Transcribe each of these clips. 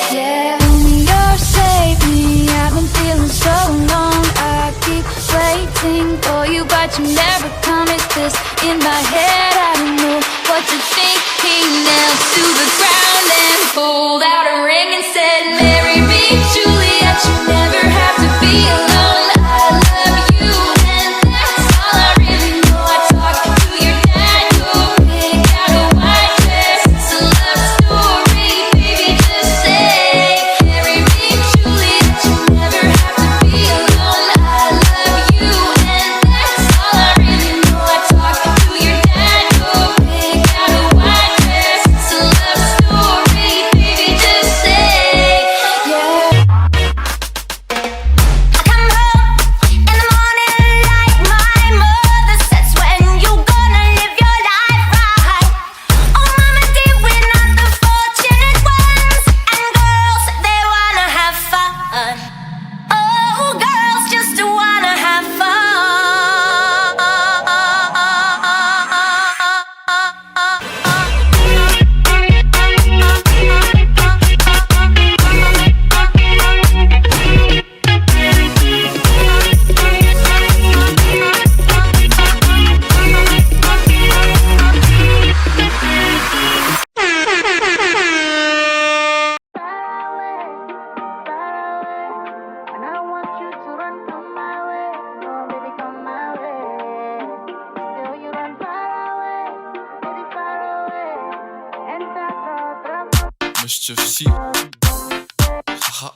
Yeah, only you're save me. I've been feeling so alone. I keep waiting for you, but you never come. It's this in my head. I don't know what to think. He knelt to the ground and pulled out a ring and said, "Marry me, Juliet. You never have to be alone. I love you, and that's all I really know." I talked to your dad, go pick out a white dress. It's a love story, baby. Just say, "Marry me, Juliet. You never have to be alone. I love you, and that's all I really know." I talked to your dad, go pick out a white dress. It's a love story, baby. Just say, yeah. I come home in the morning like my mother says, "When you gonna live your life right?" Oh mama dear, we're not the fortunate ones, and girls, they wanna have fun. Oh girls just wanna have fun. And I want you to run from my way. Oh, baby, come my way. Still you run far away, baby, far away. And Mischief C. Haha.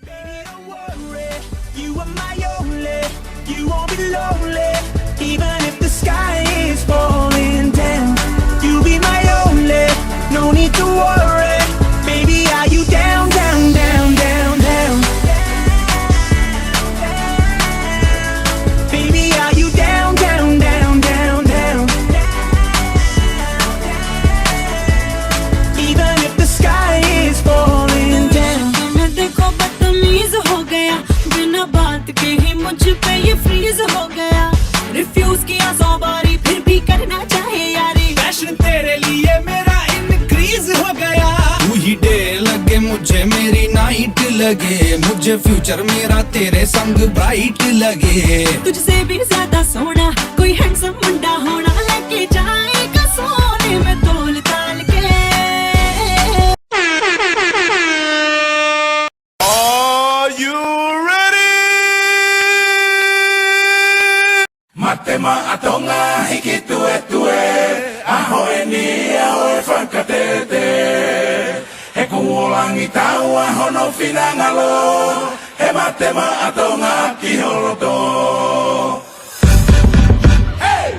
Baby, don't worry, you are my only. You won't be lonely, even if the sky is falling down. You'll be my only, no need to worry. Baby, are you down, down, down, down, down? Baby, are you down, down, down, down, down? Even if the sky is falling down. मैं देखो बदतमीज हो गया, बिना बात के ही मुझ पे ये फ्रीज हो गया। रिफ्यूज किया 100 बारी, फिर भी करना चाहे यारी। पैशन तेरे लिए मेरा इनक्रीज हो गया। तू ही डे लगे मुझे, मेरी नाइट लगे। मुझे फ्यूचर मेरा तेरे संग ब्राइट लगे। तुझसे भी ज्यादा सोना कोई हैंडसम मुंडा होना, लेके जाएगा सोने में तोल ताल के। Are you ready? Matema atonga hiki tue tue, ahoe ni ahoe whakatete. He kuolangi taua hono whinangalo, he matema atonga ki horoto. Hey!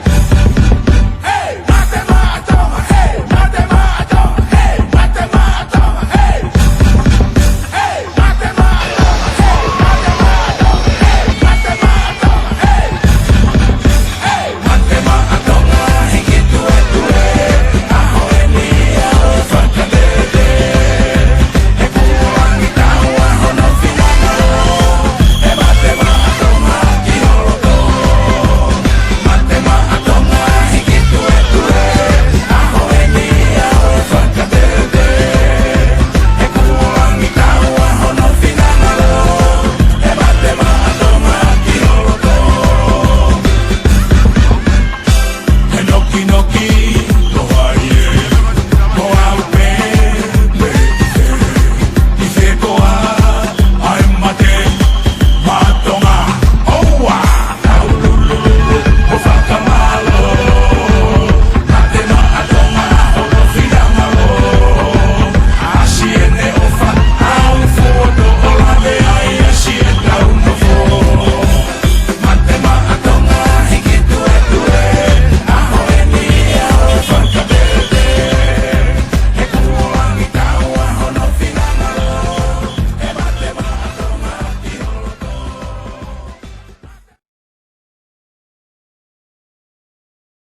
Hey! Matema atonga, hey! Matema atonga, hey! Matema atonga, hey! Hey! Matema atonga, hey! Matema atonga, hey! Matema atonga, hey! Hey! Matema atonga hiki tue tue, ahoe ni ahoe whakatete. He kuolangi taua hono whinangalo, he matema atonga ki horoto. Matema atonga hiki tue tue, ahoe ni ahoe whakatete. He kuolangi taua hono whinangalo, he matema atonga ki horoto. He noki noki